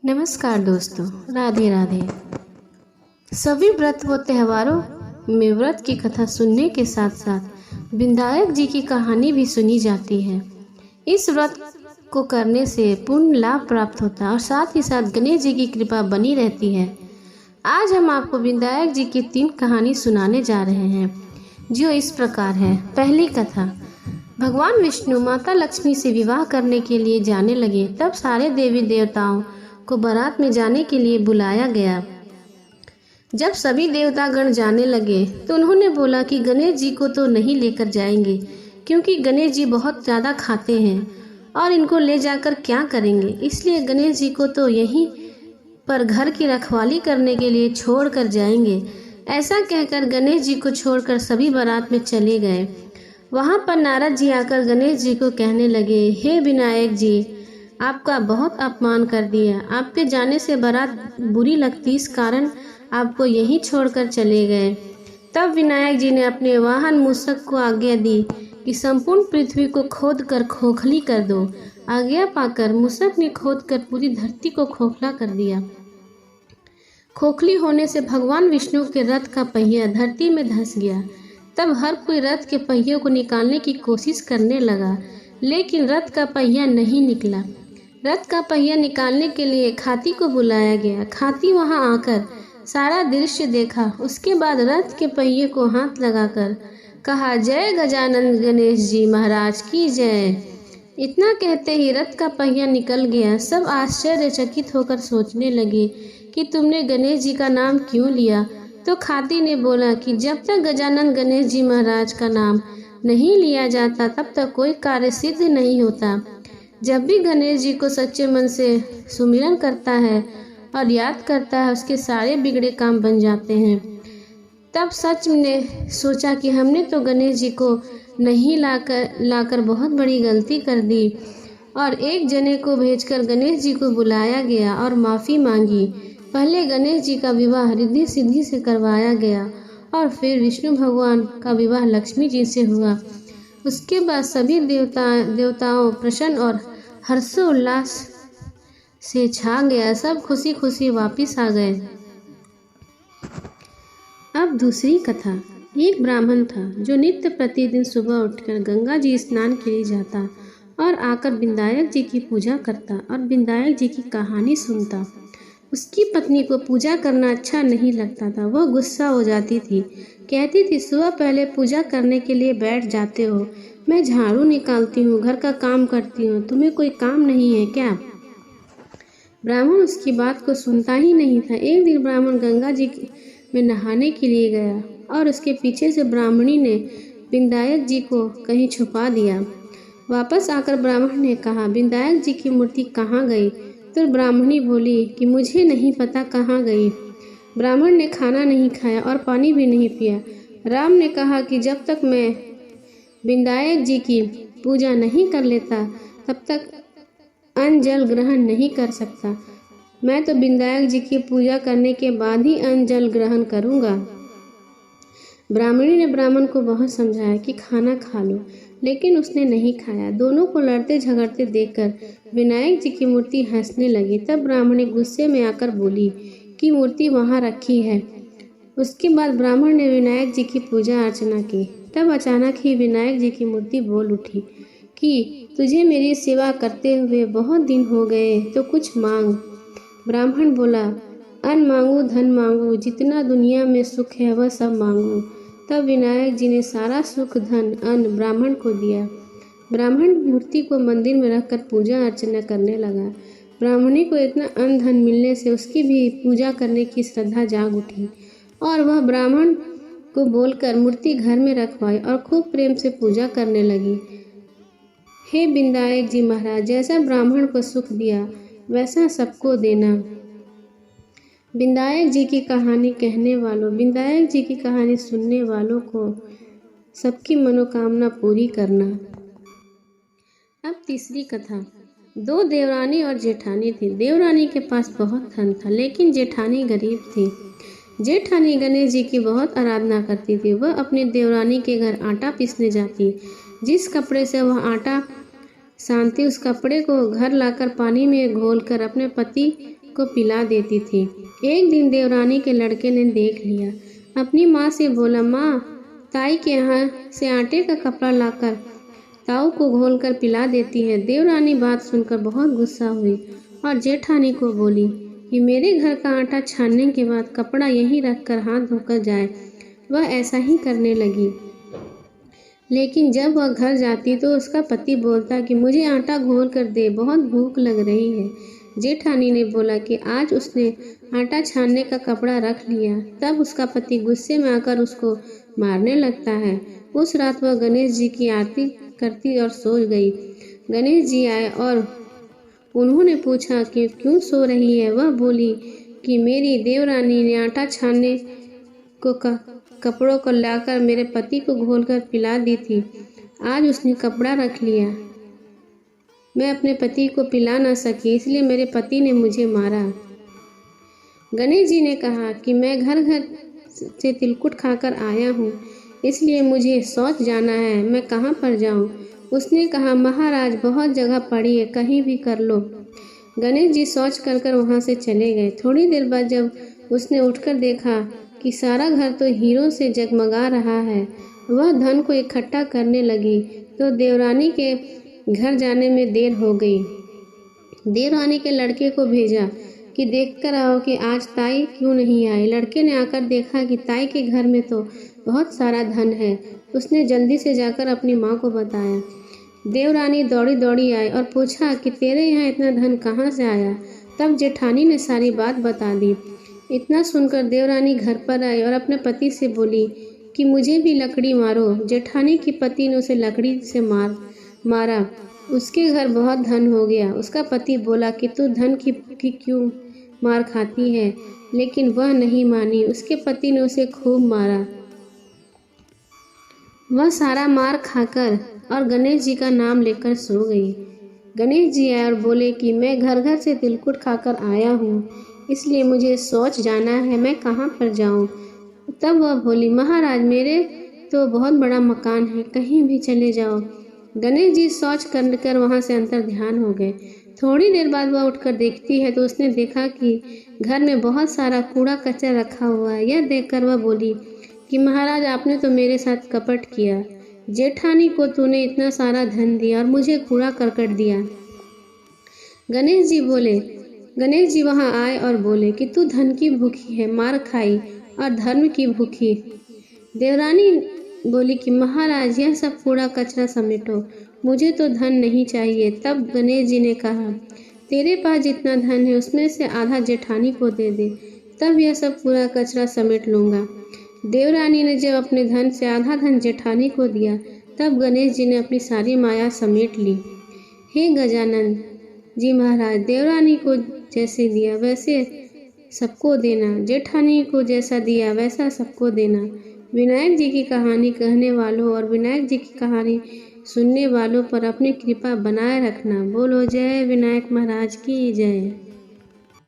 नमस्कार दोस्तों, राधे राधे। सभी व्रत व त्योहारों में व्रत की कथा सुनने के साथ साथ विनायक जी की कहानी भी सुनी जाती है। इस व्रत को करने से पूर्ण लाभ प्राप्त होता है और साथ ही साथ गणेश जी की कृपा बनी रहती है। आज हम आपको विनायक जी की 3 कहानी सुनाने जा रहे हैं, जो इस प्रकार है। पहली कथा। भगवान विष्णु माता लक्ष्मी से विवाह करने के लिए जाने लगे, तब सारे देवी देवताओं को बारात में जाने के लिए बुलाया गया। जब सभी देवतागण जाने लगे तो उन्होंने बोला कि गणेश जी को तो नहीं लेकर जाएंगे, क्योंकि गणेश जी बहुत ज़्यादा खाते हैं और इनको ले जाकर क्या करेंगे। इसलिए गणेश जी को तो यहीं पर घर की रखवाली करने के लिए छोड़ कर जाएंगे। ऐसा कहकर गणेश जी को छोड़कर सभी बारात में चले गए। वहाँ पर नारद जी आकर गणेश जी को कहने लगे, हे विनायक जी, आपका बहुत अपमान कर दिया। आपके जाने से बारात बुरी लगती, इस कारण आपको यहीं छोड़कर चले गए। तब विनायक जी ने अपने वाहन मूषक को आज्ञा दी कि संपूर्ण पृथ्वी को खोद कर खोखली कर दो। आज्ञा पाकर मूषक ने खोद कर पूरी धरती को खोखला कर दिया। खोखली होने से भगवान विष्णु के रथ का पहिया धरती में धंस गया। तब हर कोई रथ के पहियों को निकालने की कोशिश करने लगा, लेकिन रथ का पहिया नहीं निकला। रथ का पहिया निकालने के लिए खाती को बुलाया गया। खाती वहां आकर सारा दृश्य देखा। उसके बाद रथ के पहिए को हाथ लगाकर कहा, जय गजानन गणेश जी महाराज की जय। इतना कहते ही रथ का पहिया निकल गया। सब आश्चर्यचकित होकर सोचने लगे कि तुमने गणेश जी का नाम क्यों लिया। तो खाती ने बोला कि जब तक गजानन गणेश जी महाराज का नाम नहीं लिया जाता तब तक कोई कार्य सिद्ध नहीं होता। जब भी गणेश जी को सच्चे मन से सुमिरन करता है और याद करता है, उसके सारे बिगड़े काम बन जाते हैं। तब सच ने सोचा कि हमने तो गणेश जी को नहीं लाकर बहुत बड़ी गलती कर दी, और एक जने को भेजकर गणेश जी को बुलाया गया और माफ़ी मांगी। पहले गणेश जी का विवाह रिद्धि सिद्धि से करवाया गया और फिर विष्णु भगवान का विवाह लक्ष्मी जी से हुआ। उसके बाद सभी देवताओं प्रसन्न और हर्षोल्लास से छा गया। सब खुशी खुशी वापिस आ गए। अब दूसरी कथा। एक ब्राह्मण था जो नित्य प्रतिदिन सुबह उठकर गंगा जी स्नान के लिए जाता और आकर विनायक जी की पूजा करता और विनायक जी की कहानी सुनता। उसकी पत्नी को पूजा करना अच्छा नहीं लगता था। वह गुस्सा हो जाती थी, कहती थी, सुबह पहले पूजा करने के लिए बैठ जाते हो, मैं झाड़ू निकालती हूँ, घर का काम करती हूँ, तुम्हें कोई काम नहीं है क्या। ब्राह्मण उसकी बात को सुनता ही नहीं था। एक दिन ब्राह्मण गंगा जी में नहाने के लिए गया और उसके पीछे से ब्राह्मणी ने विनायक जी को कहीं छुपा दिया। वापस आकर ब्राह्मण ने कहा, विनायक जी की मूर्ति कहाँ गई। तो ब्राह्मणी बोली कि मुझे नहीं पता कहाँ गई। ब्राह्मण ने खाना नहीं खाया और पानी भी नहीं पिया। राम ने कहा कि जब तक मैं विनायक जी की पूजा नहीं कर लेता तब तक अन्न जल ग्रहण नहीं कर सकता। मैं तो विनायक जी की पूजा करने के बाद ही अन्न जल ग्रहण करूँगा। ब्राह्मणी ने ब्राह्मण को बहुत समझाया कि खाना खा लो, लेकिन उसने नहीं खाया। दोनों को लड़ते झगड़ते देखकर विनायक जी की मूर्ति हंसने लगी। तब ब्राह्मणी गुस्से में आकर बोली कि मूर्ति वहाँ रखी है। उसके बाद ब्राह्मण ने विनायक जी की पूजा अर्चना की। तब अचानक ही विनायक जी की मूर्ति बोल उठी कि तुझे मेरी सेवा करते हुए बहुत दिन हो गए, तो कुछ मांग। ब्राह्मण बोला, अन्न मांगू, धन मांगू, जितना दुनिया में सुख है वह सब मांगू। तब विनायक जी ने सारा सुख, धन, अन्न ब्राह्मण को दिया। ब्राह्मण मूर्ति को मंदिर में रखकर पूजा अर्चना करने लगा। ब्राह्मणी को इतना अन्न धन मिलने से उसकी भी पूजा करने की श्रद्धा जाग उठी और वह ब्राह्मण को बोलकर मूर्ति घर में रखवाई और खूब प्रेम से पूजा करने लगी। हे विनायक जी महाराज, जैसा ब्राह्मण को सुख दिया वैसा सबको देना। विनायक जी की कहानी कहने वालों, विनायक जी की कहानी सुनने वालों को सबकी मनोकामना पूरी करना। अब तीसरी कथा। 2 देवरानी और जेठानी थी। देवरानी के पास बहुत धन था, लेकिन जेठानी गरीब थी। जेठानी गणेश जी की बहुत आराधना करती थी। वह अपनी देवरानी के घर आटा पीसने जाती। जिस कपड़े से वह आटा सानती, उस कपड़े को घर लाकर पानी में घोलकर अपने पति को पिला देती थी। एक दिन देवरानी के लड़के ने देख लिया, अपनी माँ से बोला, माँ, ताई के यहाँ से आटे का कपड़ा लाकर ताऊ को घोलकर पिला देती है। देवरानी बात सुनकर बहुत गुस्सा हुई और जेठानी को बोली कि मेरे घर का आटा छानने के बाद कपड़ा यहीं रखकर हाथ धोकर जाए। वह ऐसा ही करने लगी, लेकिन जब वह घर जाती तो उसका पति बोलता कि मुझे आटा घोल कर दे, बहुत भूख लग रही है। जेठानी ने बोला कि आज उसने आटा छानने का कपड़ा रख लिया। तब उसका पति गुस्से में आकर उसको मारने लगता है। उस रात वह गणेश जी की आरती करती और सो गई। गणेश जी आए और उन्होंने पूछा कि क्यों सो रही है। वह बोली कि मेरी देवरानी ने आटा छानने को कपड़ों को लाकर मेरे पति को घोलकर पिला दी थी। आज उसने कपड़ा रख लिया, मैं अपने पति को पिला ना सकी, इसलिए मेरे पति ने मुझे मारा। गणेश जी ने कहा कि मैं घर घर से तिलकुट खाकर आया हूँ, इसलिए मुझे शौच जाना है, मैं कहाँ पर जाऊँ। उसने कहा, महाराज, बहुत जगह पड़ी है, कहीं भी कर लो। गणेश जी शौच कर वहाँ से चले गए। थोड़ी देर बाद जब उसने उठकर देखा कि सारा घर तो हीरों से जगमगा रहा है, वह धन को इकट्ठा करने लगी तो देवरानी के घर जाने में देर हो गई। देवरानी के लड़के को भेजा कि देखकर आओ कि आज ताई क्यों नहीं आई। लड़के ने आकर देखा कि ताई के घर में तो बहुत सारा धन है। उसने जल्दी से जाकर अपनी माँ को बताया। देवरानी दौड़ी दौड़ी आई और पूछा कि तेरे यहाँ इतना धन कहाँ से आया। तब जेठानी ने सारी बात बता दी। इतना सुनकर देवरानी घर पर आई और अपने पति से बोली कि मुझे भी लकड़ी मारो। जेठानी के पति ने उसे लकड़ी से मारा। उसके घर बहुत धन हो गया। उसका पति बोला कि तू धन की क्यों मार खाती है, लेकिन वह नहीं मानी। उसके पति ने उसे खूब मारा। वह सारा मार खाकर और गणेश जी का नाम लेकर सो गई। गणेश जी आए और बोले कि मैं घर घर से तिलकुट खाकर आया हूँ, इसलिए मुझे शौच जाना है, मैं कहाँ पर जाऊँ। तब वह बोली, महाराज, मेरे तो बहुत बड़ा मकान है, कहीं भी चले जाओ। गणेश जी शौच कर वहाँ से अंतर ध्यान हो गए। थोड़ी देर बाद वह उठकर देखती है तो उसने देखा कि घर में बहुत सारा कूड़ा कचरा रखा हुआ है। यह देखकर वह बोली कि महाराज, आपने तो मेरे साथ कपट किया। जेठानी को तूने इतना सारा धन दिया और मुझे कूड़ा करकट दिया। गणेश जी वहाँ आए और बोले कि तू धन की भूखी है, मार खाई, और धर्म की भूखी। देवरानी बोली कि महाराज, यह सब कूड़ा कचरा समेटो, मुझे तो धन नहीं चाहिए। तब गणेश जी ने कहा, तेरे पास जितना धन है उसमें से आधा जेठानी को दे दे, तब यह सब कूड़ा कचरा समेट लूँगा। देवरानी ने जब अपने धन से आधा धन जेठानी को दिया, तब गणेश जी ने अपनी सारी माया समेट ली। हे गजानन जी महाराज, देवरानी को जैसे दिया वैसे सबको देना, जेठानी को जैसा दिया वैसा सबको देना। विनायक जी की कहानी कहने वालों और विनायक जी की कहानी सुनने वालों पर अपनी कृपा बनाए रखना। बोलो जय विनायक महाराज की जय।